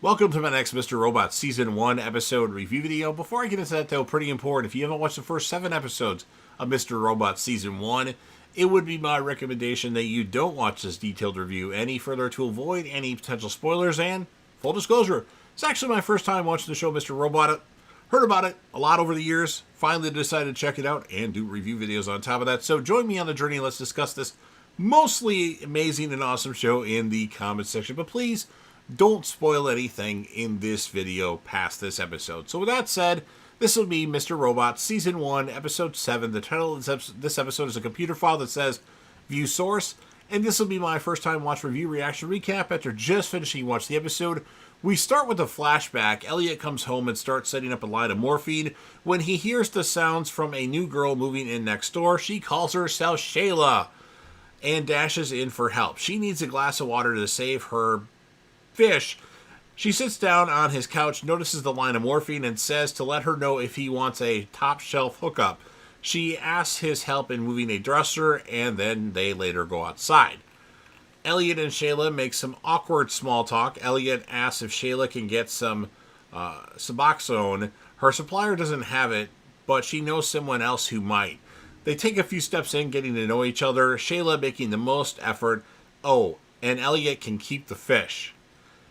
Welcome to my next Mr. Robot Season 1 episode review video. Before I get into that, though, pretty important, if you haven't watched the first 7 episodes of Mr. Robot Season 1, it would be my recommendation that you don't watch this detailed review any further to avoid any potential spoilers. And, full disclosure, it's actually my first time watching the show Mr. Robot. Heard about it a lot over the years, finally decided to check it out and do review videos on top of that. So join me on the journey, let's discuss this mostly amazing and awesome show in the comments section. But please, don't spoil anything in this video past this episode. So with that said, this will be Mr. Robot Season 1, Episode 7. The title of this episode is a computer file that says View Source. And this will be my first time watch review reaction recap after just finishing watch the episode. We start with a flashback. Elliot comes home and starts setting up a line of morphine when he hears the sounds from a new girl moving in next door. She calls herself Shayla and dashes in for help. She needs a glass of water to save her fish. She sits down on his couch, notices the line of morphine, and says to let her know if he wants a top shelf hookup. She asks his help in moving a dresser, and then they later go outside. Elliot and Shayla make some awkward small talk. Elliot asks if Shayla can get some Suboxone. Her supplier doesn't have it, but she knows someone else who might. They take a few steps in, getting to know each other, Shayla making the most effort. Oh, and Elliot can keep the fish.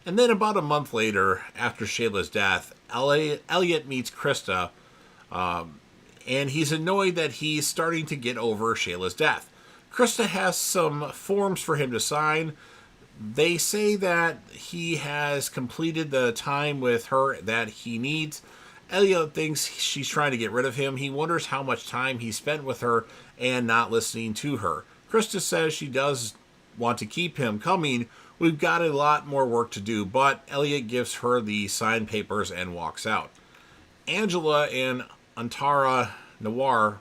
And then about a month later, after Shayla's death, Elliot meets Krista, and he's annoyed that he's starting to get over Shayla's death. Krista has some forms for him to sign. They say that he has completed the time with her that he needs. Elliot thinks she's trying to get rid of him. He wonders how much time he spent with her and not listening to her. Krista says she does want to keep him coming. We've got a lot more work to do, but Elliot gives her the signed papers and walks out. Angela and Antara Noir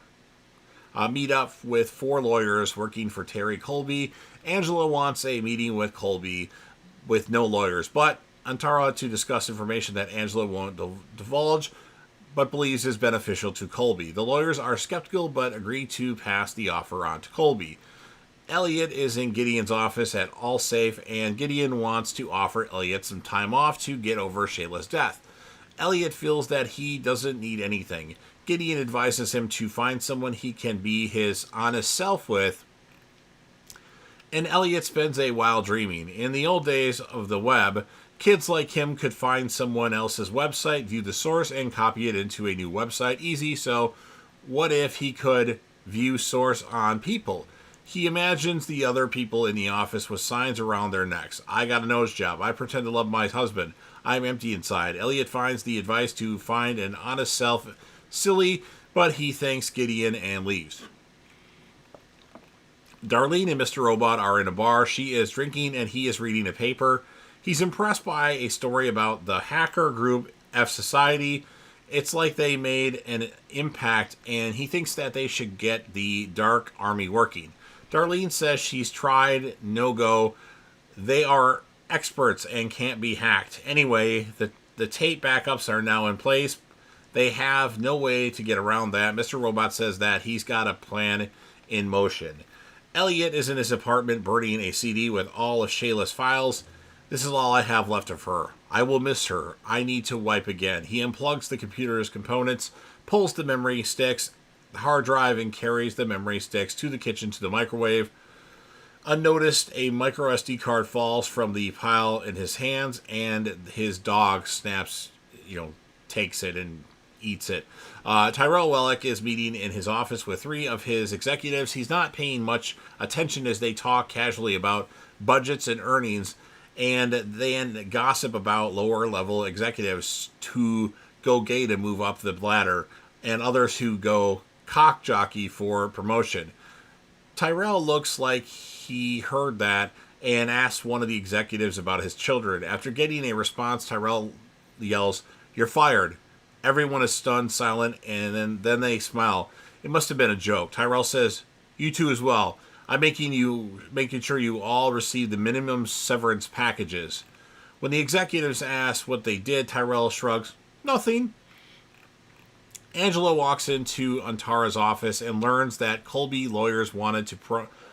meet up with 4 lawyers working for Terry Colby. Angela wants a meeting with Colby with no lawyers, but Antara to discuss information that Angela won't divulge, but believes is beneficial to Colby. The lawyers are skeptical, but agree to pass the offer on to Colby. Elliot is in Gideon's office at Allsafe, and Gideon wants to offer Elliot some time off to get over Shayla's death. Elliot feels that he doesn't need anything. Gideon advises him to find someone he can be his honest self with, and Elliot spends a while dreaming. In the old days of the web, kids like him could find someone else's website, view the source, and copy it into a new website. Easy, so what if he could view source on people? He imagines the other people in the office with signs around their necks. I got a nose job. I pretend to love my husband. I'm empty inside. Elliot finds the advice to find an honest self silly, but he thanks Gideon and leaves. Darlene and Mr. Robot are in a bar. She is drinking and he is reading a paper. He's impressed by a story about the hacker group F Society. It's like they made an impact, and he thinks that they should get the Dark Army working. Darlene says she's tried, no go. They are experts and can't be hacked. Anyway, the tape backups are now in place. They have no way to get around that. Mr. Robot says that he's got a plan in motion. Elliot is in his apartment burning a CD with all of Shayla's files. This is all I have left of her. I will miss her. I need to wipe again. He unplugs the computer's components, pulls the memory sticks, the hard drive, and carries the memory sticks to the kitchen to the microwave. Unnoticed, a micro SD card falls from the pile in his hands, and his dog snaps, takes it and eats it. Tyrell Wellick is meeting in his office with 3 of his executives. He's not paying much attention as they talk casually about budgets and earnings, and then gossip about lower level executives who go gay to move up the ladder, and others who go cock jockey for promotion. Tyrell looks like he heard that and asks one of the executives about his children. After getting a response, Tyrell yells, "You're fired." Everyone is stunned, silent, and then they smile. It must have been a joke. Tyrell says, "You too as well. I'm making sure you all receive the minimum severance packages." When the executives ask what they did, Tyrell shrugs, "Nothing." Angela walks into Antara's office and learns that Colby lawyers wanted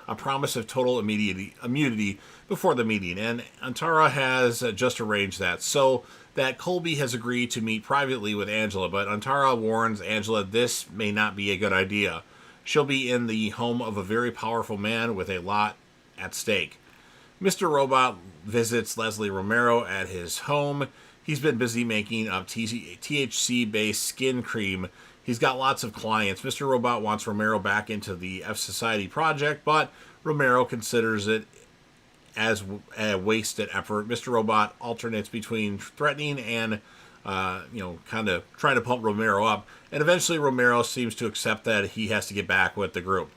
a promise of total immunity before the meeting, and Antara has just arranged that, so that Colby has agreed to meet privately with Angela, but Antara warns Angela this may not be a good idea. She'll be in the home of a very powerful man with a lot at stake. Mr. Robot visits Leslie Romero at his home. He's been busy making up THC-based skin cream. He's got lots of clients. Mr. Robot wants Romero back into the F Society project, but Romero considers it as a wasted effort. Mr. Robot alternates between threatening and, kind of trying to pump Romero up, and eventually Romero seems to accept that he has to get back with the group.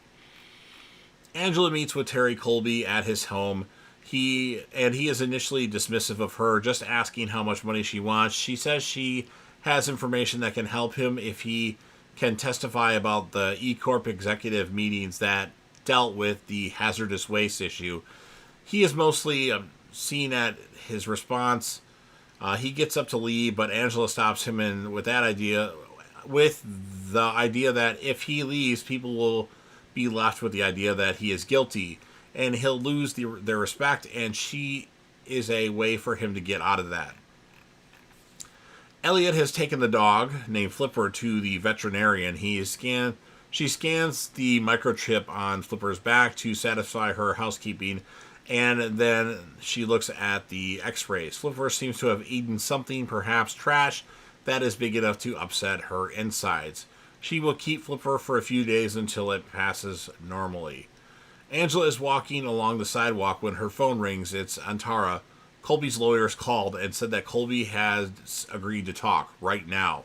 Angela meets with Terry Colby at his home. He is initially dismissive of her, just asking how much money she wants. She says she has information that can help him if he can testify about the E-Corp executive meetings that dealt with the hazardous waste issue. He is mostly seen at his response. He gets up to leave, but Angela stops him with the idea that if he leaves, people will be left with the idea that he is guilty, and he'll lose their respect, and she is a way for him to get out of that. Elliot has taken the dog, named Flipper, to the veterinarian. She scans the microchip on Flipper's back to satisfy her housekeeping, and then she looks at the x-rays. Flipper seems to have eaten something, perhaps trash, that is big enough to upset her insides. She will keep Flipper for a few days until it passes normally. Angela is walking along the sidewalk when her phone rings. It's Antara. Colby's lawyers called and said that Colby has agreed to talk right now.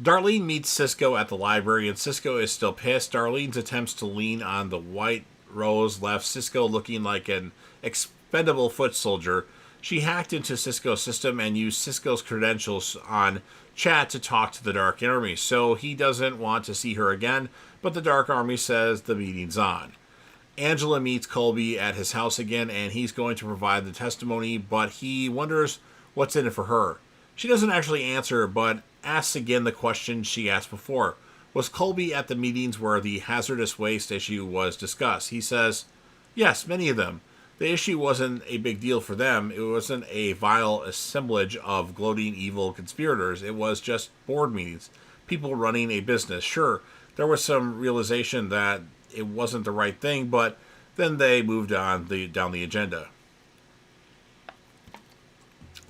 Darlene meets Cisco at the library, and Cisco is still pissed. Darlene's attempts to lean on the white rose left Cisco looking like an expendable foot soldier. She hacked into Cisco's system and used Cisco's credentials on chat to talk to the Dark Army, so he doesn't want to see her again, but the Dark Army says the meeting's on. Angela meets Colby at his house again, and he's going to provide the testimony, but he wonders what's in it for her. She doesn't actually answer, but asks again the question she asked before. Was Colby at the meetings where the hazardous waste issue was discussed? He says, yes, many of them. The issue wasn't a big deal for them. It wasn't a vile assemblage of gloating evil conspirators. It was just board meetings. People running a business. Sure, there was some realization that it wasn't the right thing, but then they moved on down the agenda.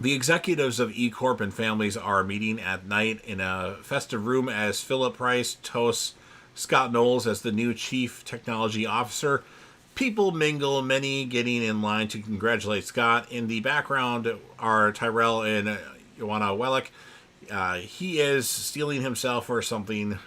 The executives of E-Corp and families are meeting at night in a festive room as Philip Price toasts Scott Knowles as the new chief technology officer. People mingle, many getting in line to congratulate Scott. In the background are Tyrell and Joanna Wellick. He is steeling himself or something,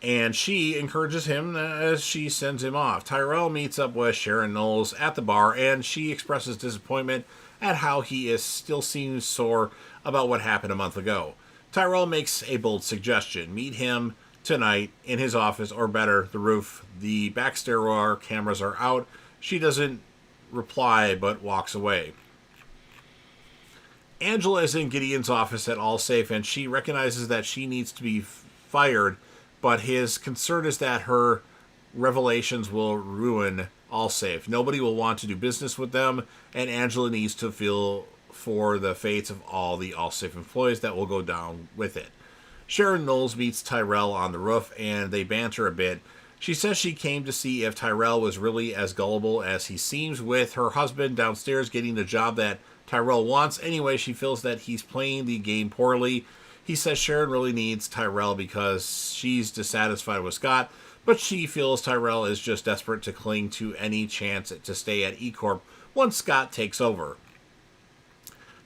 and she encourages him as she sends him off. Tyrell meets up with Sharon Knowles at the bar, and she expresses disappointment at how he still seems sore about what happened a month ago. Tyrell makes a bold suggestion. Meet him tonight in his office, or better, the roof. The back stairwell cameras are out. She doesn't reply, but walks away. Angela is in Gideon's office at Allsafe, and she recognizes that she needs to be fired, but his concern is that her revelations will ruin Allsafe. Nobody will want to do business with them, and Angela needs to feel for the fates of all the Allsafe employees that will go down with it. Sharon Knowles meets Tyrell on the roof, and they banter a bit. She says she came to see if Tyrell was really as gullible as he seems, with her husband downstairs getting the job that Tyrell wants. Anyway, she feels that he's playing the game poorly. He says Sharon really needs Tyrell because she's dissatisfied with Scott, but she feels Tyrell is just desperate to cling to any chance to stay at E-Corp once Scott takes over.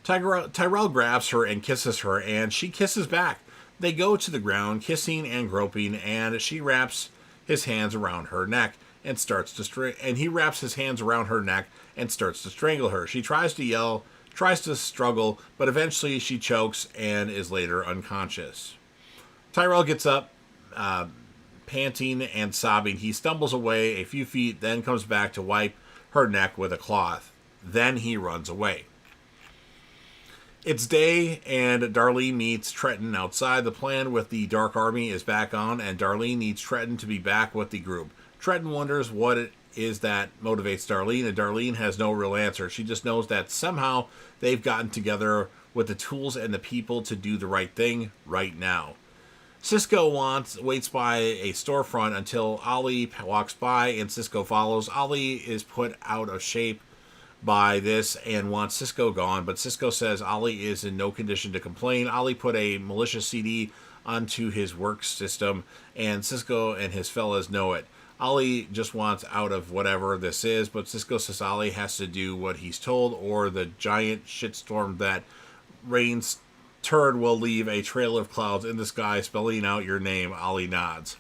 Tyrell grabs her and kisses her, and she kisses back. They go to the ground, kissing and groping, and she wraps his hands around her neck and he wraps his hands around her neck and starts to strangle her. She tries to yell, tries to struggle, but eventually she chokes and is later unconscious. Tyrell gets up, panting and sobbing. He stumbles away a few feet, then comes back to wipe her neck with a cloth. Then he runs away. It's day, and Darlene meets Trenton outside. The plan with the Dark Army is back on, and Darlene needs Trenton to be back with the group. Trenton wonders what it is that motivates Darlene, and Darlene has no real answer. She just knows that somehow they've gotten together with the tools and the people to do the right thing right now. Cisco waits by a storefront until Ollie walks by, and Cisco follows. Ollie is put out of shape by this and wants Cisco gone, but Cisco says Ollie is in no condition to complain. Ollie put a malicious CD onto his work system, and Cisco and his fellas know it. Ollie just wants out of whatever this is, but Cisco says Ollie has to do what he's told, or the giant shitstorm that rains turd will leave a trail of clouds in the sky spelling out your name. Ollie nods.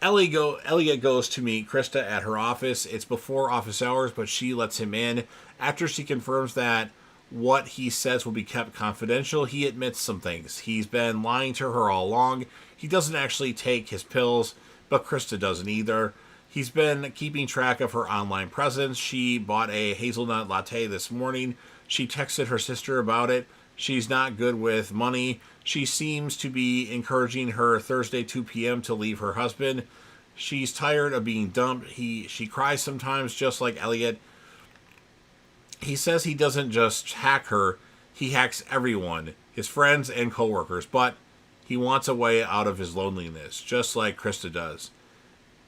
Elliot goes to meet Krista at her office. It's before office hours, but she lets him in. After she confirms that what he says will be kept confidential, he admits some things. He's been lying to her all along. He doesn't actually take his pills, but Krista doesn't either. He's been keeping track of her online presence. She bought a hazelnut latte this morning. She texted her sister about it. She's not good with money. She seems to be encouraging her Thursday 2 p.m. to leave her husband. She's tired of being dumped. She cries sometimes, just like Elliot. He says he doesn't just hack her, he hacks everyone, his friends and coworkers, but he wants a way out of his loneliness, just like Krista does.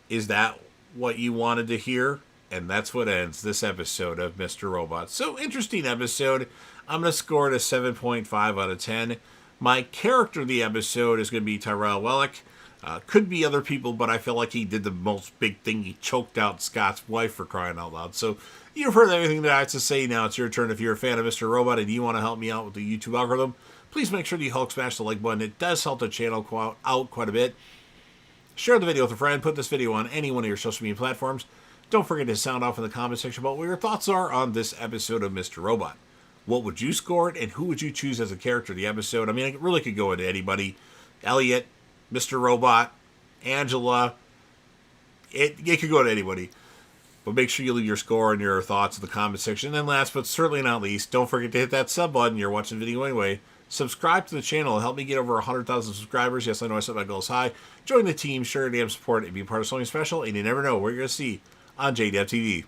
Is that what you wanted to hear? And that's what ends this episode of Mr. Robot. So, interesting episode. I'm going to score it a 7.5 out of 10. My character of the episode is going to be Tyrell Wellick. Could be other people, but I feel like he did the most big thing. He choked out Scott's wife, for crying out loud. So, you've heard everything that I have to say. Now it's your turn. If you're a fan of Mr. Robot and you want to help me out with the YouTube algorithm, please make sure you Hulk smash the like button. It does help the channel out quite a bit. Share the video with a friend. Put this video on any one of your social media platforms. Don't forget to sound off in the comment section about what your thoughts are on this episode of Mr. Robot. What would you score it, and who would you choose as a character of the episode? I mean, it really could go into anybody. Elliot, Mr. Robot, Angela. It could go to anybody. But make sure you leave your score and your thoughts in the comment section. And then last but certainly not least, don't forget to hit that sub button. You're watching the video anyway. Subscribe to the channel. Help me get over 100,000 subscribers. Yes, I know I set my goals high. Join the team, share your damn support, and be part of something special. And you never know where you're going to see on JDAP TV.